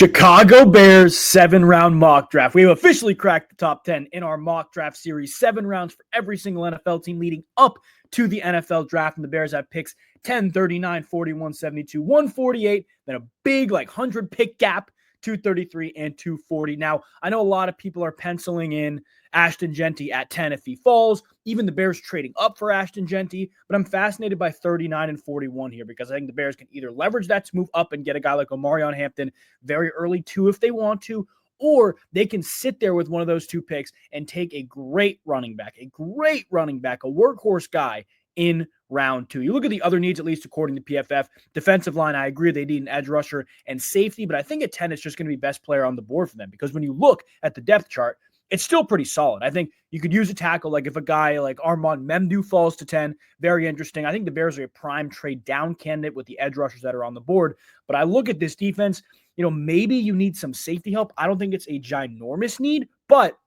Chicago Bears 7-round mock draft. We have officially cracked the top 10 in our mock draft series. 7 rounds for every single NFL team leading up to the NFL draft. And the Bears have picks 10, 39, 41, 72, 148. Then a big 100 pick gap, 233 and 240. Now, I know a lot of people are penciling in Ashton Jeanty at 10 if he falls. Even the Bears trading up for Ashton Jeanty. But I'm fascinated by 39 and 41 here because I think the Bears can either leverage that to move up and get a guy like Omarion Hampton very early too if they want to, or they can sit there with one of those two picks and take a great running back, a workhorse guy in round 2. You look at the other needs, at least according to PFF. Defensive line, I agree they need an edge rusher and safety, but I think at 10 it's just going to be best player on the board for them because when you look at the depth chart, it's still pretty solid. I think you could use a tackle if a guy like Armand Memdu falls to 10, very interesting. I think the Bears are a prime trade down candidate with the edge rushers that are on the board. But I look at this defense, maybe you need some safety help. I don't think it's a ginormous need, but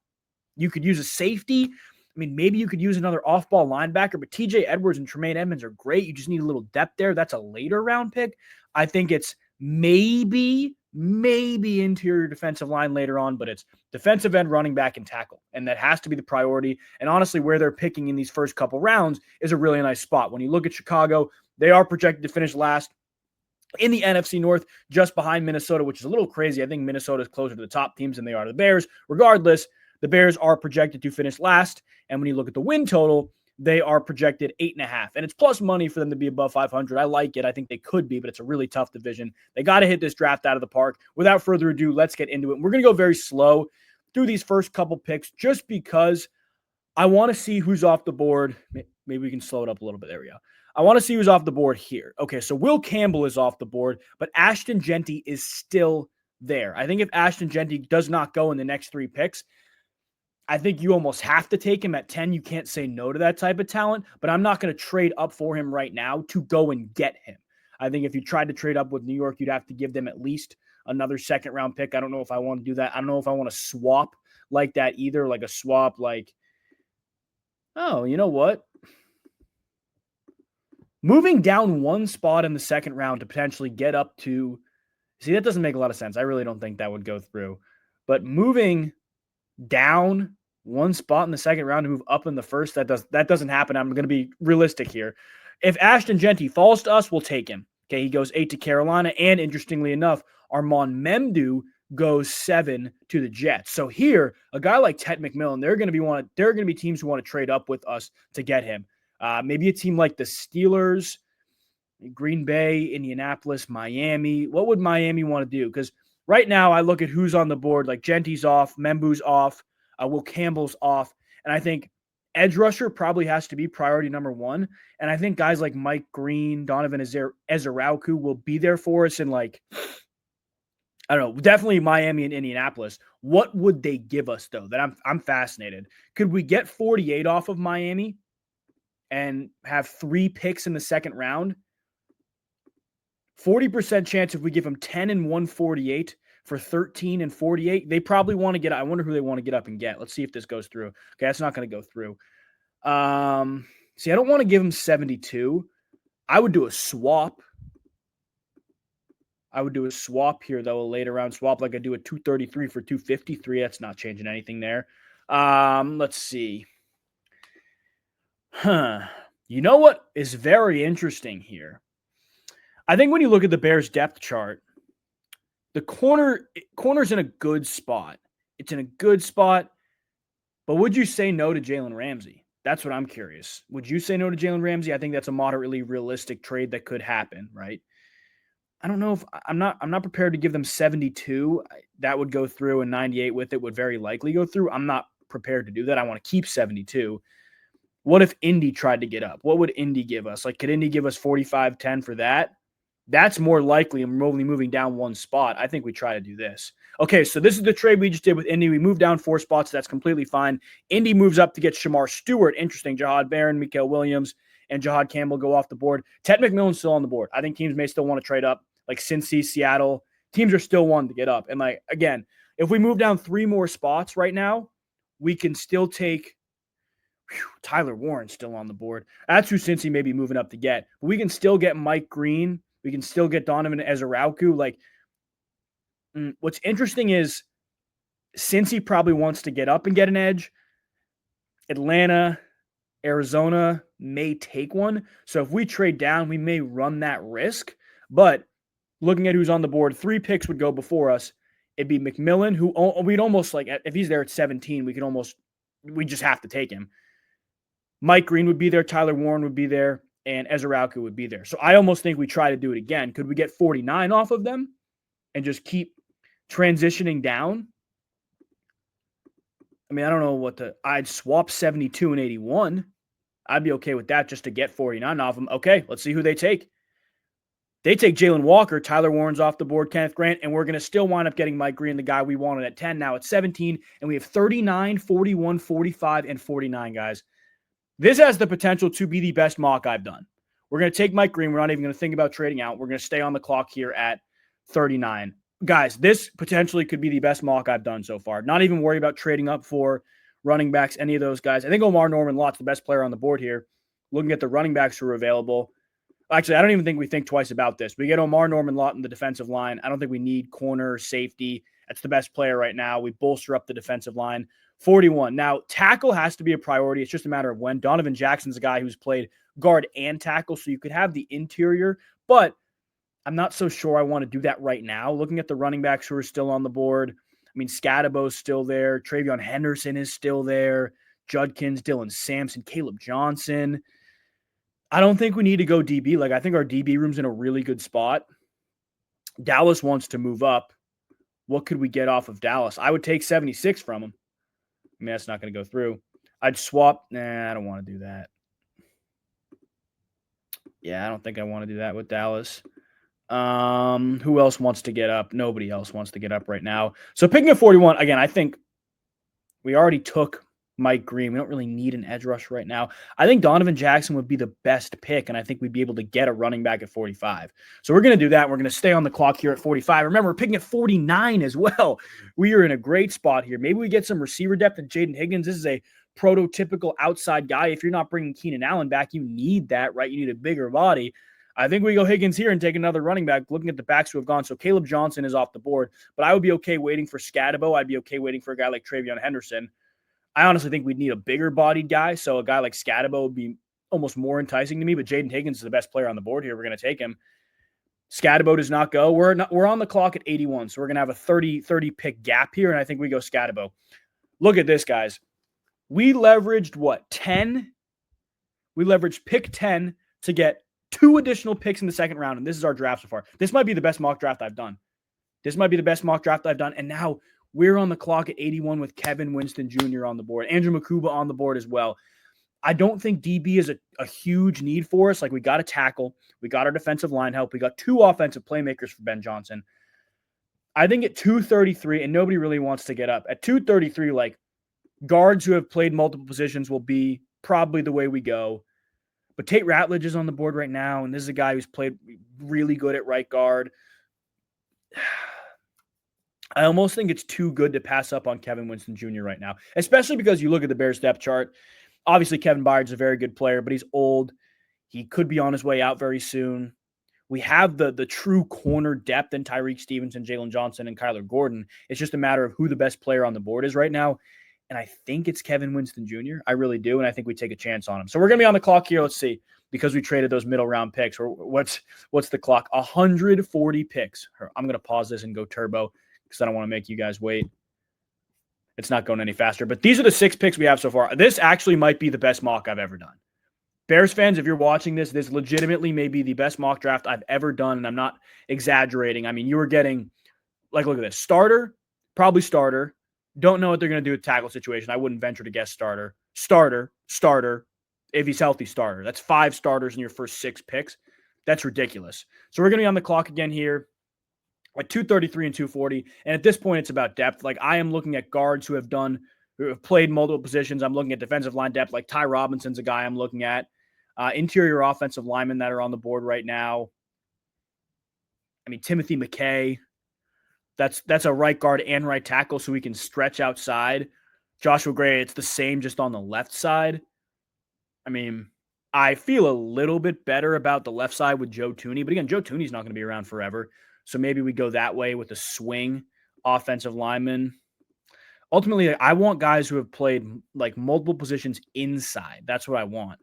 you could use a safety. Maybe you could use another off-ball linebacker, but TJ Edwards and Tremaine Edmonds are great. You just need a little depth there. That's a later round pick. I think it's maybe interior defensive line later on, but it's defensive end, running back, and tackle. And that has to be the priority. And honestly, where they're picking in these first couple rounds is a really nice spot. When you look at Chicago, they are projected to finish last in the NFC North, just behind Minnesota, which is a little crazy. I think Minnesota is closer to the top teams than they are to the Bears. Regardless, the Bears are projected to finish last. And when you look at the win total, they are projected 8.5. And it's plus money for them to be above 500. I like it. I think they could be, but it's a really tough division. They got to hit this draft out of the park. Without further ado, let's get into it. We're going to go very slow through these first couple picks just because I want to see who's off the board. Maybe we can slow it up a little bit. There we go. I want to see who's off the board here. Okay, so Will Campbell is off the board, but Ashton Jeanty is still there. I think if Ashton Jeanty does not go in the next 3 picks, I think you almost have to take him at 10. You can't say no to that type of talent, but I'm not going to trade up for him right now to go and get him. I think if you tried to trade up with New York, you'd have to give them at least another second-round pick. I don't know if I want to do that. I don't know if I want to swap like that either, like a swap oh, you know what? Moving down one spot in the second round to potentially get up to – see, that doesn't make a lot of sense. I really don't think that would go through. But moving – down one spot in the second round to move up in the first, that doesn't happen. I'm going to be realistic here. If Ashton Jeanty falls to us, we'll take him. Okay, he goes 8 to Carolina, and interestingly enough, Armand Memdu goes 7 to the Jets. So here, a guy like Tet McMillan, there are going to be teams who want to trade up with us to get him. Maybe a team like the Steelers, Green Bay, Indianapolis, Miami. What would Miami want to do? Because right now, I look at who's on the board, like Jeanty's off, Membu's off, Will Campbell's off, and I think edge rusher probably has to be priority number 1, and I think guys like Mike Green, Donovan Ezerauku will be there for us in I don't know, definitely Miami and Indianapolis. What would they give us, though? That I'm fascinated. Could we get 48 off of Miami and have 3 picks in the second round? 40% chance if we give them 10 and 148 for 13 and 48. They probably want to get – I wonder who they want to get up and get. Let's see if this goes through. Okay, that's not going to go through. See, I don't want to give them 72. I would do a swap. Here, though, a later round swap like I do a 233 for 253. That's not changing anything there. Let's see. You know what is very interesting here? I think when you look at the Bears depth chart, the corner's in a good spot. It's in a good spot, but would you say no to Jalen Ramsey? That's what I'm curious. Would you say no to Jalen Ramsey? I think that's a moderately realistic trade that could happen, right? I don't know if I'm not prepared to give them 72. That would go through, and 98 with it would very likely go through. I'm not prepared to do that. I want to keep 72. What if Indy tried to get up? What would Indy give us? Could Indy give us 45-10 for that? That's more likely, and we're only moving down one spot. I think we try to do this. Okay, so this is the trade we just did with Indy. We moved down 4 spots. That's completely fine. Indy moves up to get Shamar Stewart. Interesting. Jihad Barron, Mikael Williams, and Jihaad Campbell go off the board. Tet McMillan's still on the board. I think teams may still want to trade up, like Cincy, Seattle. Teams are still wanting to get up. And, again, if we move down 3 more spots right now, we can still take Tyler Warren's still on the board. That's who Cincy may be moving up to get. But we can still get Mike Green. We can still get Donovan Ezerauku. What's interesting is, since he probably wants to get up and get an edge, Atlanta, Arizona may take one. So if we trade down, we may run that risk. But looking at who's on the board, 3 picks would go before us. It'd be McMillan, who we'd almost like, if he's there at 17, we just have to take him. Mike Green would be there, Tyler Warren would be there, and Ezerauku would be there. So I almost think we try to do it again. Could we get 49 off of them and just keep transitioning down? I mean, I don't know I'd swap 72 and 81. I'd be okay with that just to get 49 off them. Okay, let's see who they take. They take Jalen Walker, Tyler Warren's off the board, Kenneth Grant, and we're going to still wind up getting Mike Green, the guy we wanted at 10. Now it's 17, and we have 39, 41, 45, and 49, guys. This has the potential to be the best mock I've done. We're going to take Mike Green. We're not even going to think about trading out. We're going to stay on the clock here at 39. Guys, this potentially could be the best mock I've done so far. Not even worry about trading up for running backs, any of those guys. I think Omar Norman-Lott's the best player on the board here. Looking at the running backs who are available. Actually, I don't even think we think twice about this. We get Omar Norman-Lott in the defensive line. I don't think we need corner, safety. That's the best player right now. We bolster up the defensive line. 41. Now, tackle has to be a priority. It's just a matter of when. Donovan Jackson's a guy who's played guard and tackle, so you could have the interior, but I'm not so sure I want to do that right now. Looking at the running backs who are still on the board, I mean, Scadabo's still there. Travion Henderson is still there. Judkins, Dylan Sampson, Caleb Johnson. I don't think we need to go DB. Like, I think our DB room's in a really good spot. Dallas wants to move up. What could we get off of Dallas? I would take 76 from him. I mean, that's not going to go through. I'd swap. Nah, I don't want to do that. Yeah, I don't think I want to do that with Dallas. Who else wants to get up? Nobody else wants to get up right now. So picking at 41, again, I think we already took Mike Green. We don't really need an edge rush right now. I think Donovan Jackson would be the best pick, and I think we'd be able to get a running back at 45. So we're going to do that. We're going to stay on the clock here at 45. Remember, we're picking at 49 as well. We are in a great spot here. Maybe we get some receiver depth in Jaden Higgins. This is a prototypical outside guy. If you're not bringing Keenan Allen back, you need that, right? You need a bigger body. I think we go Higgins here and take another running back, looking at the backs who have gone. So Caleb Johnson is off the board, but I would be okay waiting for Scadabo. I'd be okay waiting for a guy like Travion Henderson. I honestly think we'd need a bigger bodied guy. So a guy like Scadabo would be almost more enticing to me, but Jaden Higgins is the best player on the board here. We're going to take him. Scadabo does not go. We're on the clock at 81. So we're going to have a 30 pick gap here. And I think we go Scadabo. Look at this, guys. We leveraged 10? We leveraged pick 10 to get 2 additional picks in the second round, and this is our draft so far. This might be the best mock draft I've done. And now we're on the clock at 81 with Kevin Winston Jr. on the board. Andrew Makuba on the board as well. I don't think DB is a huge need for us. Like, we got a tackle. We got our defensive line help. We got 2 offensive playmakers for Ben Johnson. I think at 233, and nobody really wants to get up. At 233, like, guards who have played multiple positions will be probably the way we go. But Tate Ratledge is on the board right now, and this is a guy who's played really good at right guard. I almost think it's too good to pass up on Kevin Winston Jr. right now, especially because you look at the Bears depth chart. Obviously, Kevin Byard's a very good player, but he's old. He could be on his way out very soon. We have the true corner depth in Tyreek Stevenson, Jalen Johnson, and Kyler Gordon. It's just a matter of who the best player on the board is right now. And I think it's Kevin Winston Jr. I really do, and I think we take a chance on him. So we're going to be on the clock here. Let's see, because we traded those middle round picks. Or what's the clock? 140 picks. I'm going to pause this and go turbo because I don't want to make you guys wait. It's not going any faster. But these are the 6 picks we have so far. This actually might be the best mock I've ever done. Bears fans, if you're watching this legitimately may be the best mock draft I've ever done, and I'm not exaggerating. I mean, you were getting, like, look at this. Starter, probably starter. Don't know what they're going to do with tackle situation. I wouldn't venture to guess starter. Starter. If he's healthy, starter. That's 5 starters in your first 6 picks. That's ridiculous. So we're going to be on the clock again here at 233 and 240. And at this point, it's about depth. Like, I am looking at guards who have played multiple positions. I'm looking at defensive line depth. Like, Ty Robinson's a guy I'm looking at. Interior offensive linemen that are on the board right now. I mean, Timothy McKay. That's a right guard and right tackle, so we can stretch outside. Joshua Gray, it's the same, just on the left side. I mean, I feel a little bit better about the left side with Joe Thuney, but again, Joe Thuney's not going to be around forever. So maybe we go that way with a swing offensive lineman. Ultimately, I want guys who have played like multiple positions inside. That's what I want.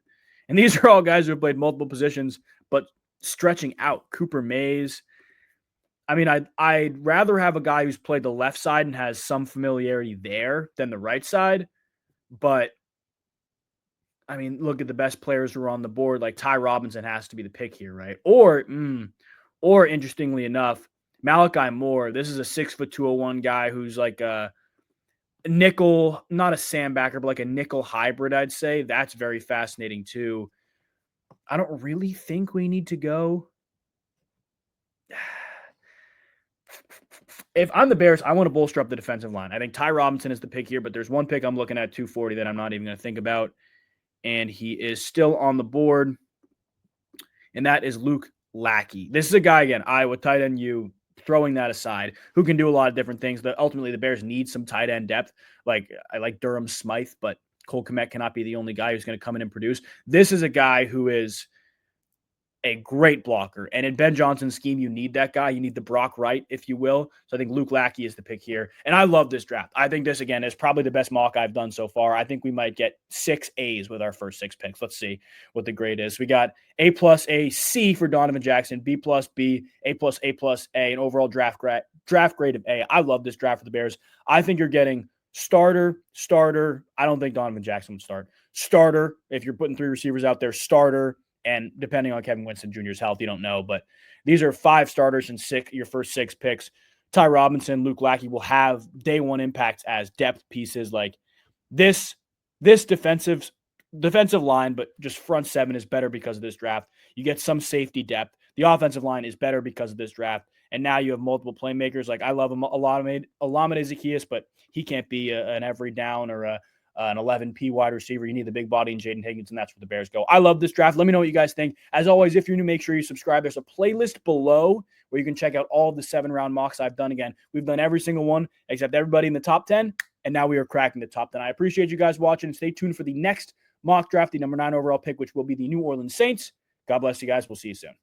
And these are all guys who have played multiple positions, but stretching out. Cooper Mays. I mean, I'd rather have a guy who's played the left side and has some familiarity there than the right side. But, I mean, look at the best players who are on the board. Like Ty Robinson has to be the pick here, right? Or interestingly enough, Malachi Moore. This is a 6'2" 201 guy who's like a nickel, not a sandbacker, but like a nickel hybrid, I'd say. That's very fascinating too. I don't really think we need to go. If I'm the Bears, I want to bolster up the defensive line. I think Ty Robinson is the pick here, but there's one pick I'm looking at 240 that I'm not even going to think about. And he is still on the board. And that is Luke Lackey. This is a guy, again, Iowa tight end U, throwing that aside, who can do a lot of different things. But ultimately, the Bears need some tight end depth. Like, I like Durham Smythe, but Cole Kmet cannot be the only guy who's going to come in and produce. This is a guy who is a great blocker. And in Ben Johnson's scheme, you need that guy. You need the Brock Wright, if you will. So I think Luke Lackey is the pick here. And I love this draft. I think this, again, is probably the best mock I've done so far. I think we might get 6 A's with our first 6 picks. Let's see what the grade is. We got A+, A, C for Donovan Jackson, B+, B, A+, A+, A, an overall draft grade of A. I love this draft for the Bears. I think you're getting starter. I don't think Donovan Jackson would start. Starter, if you're putting 3 receivers out there, starter. And depending on Kevin Winston Jr.'s health, you don't know. But these are 5 starters and your first 6 picks. Ty Robinson, Luke Lackey will have day one impacts as depth pieces. Like this defensive line, but just front 7 is better because of this draft. You get some safety depth. The offensive line is better because of this draft. And now you have multiple playmakers. Like I love him, Olamide Zaccheaus, but he can't be an every down or an 11P wide receiver. You need the big body in Jaden Higgins, and that's where the Bears go. I love this draft. Let me know what you guys think. As always, if you're new, make sure you subscribe. There's a playlist below where you can check out all of the 7-round mocks I've done. Again, we've done every single one except everybody in the top 10, and now we are cracking the top 10. I appreciate you guys watching. Stay tuned for the next mock draft, the number 9 overall pick, which will be the New Orleans Saints. God bless you guys. We'll see you soon.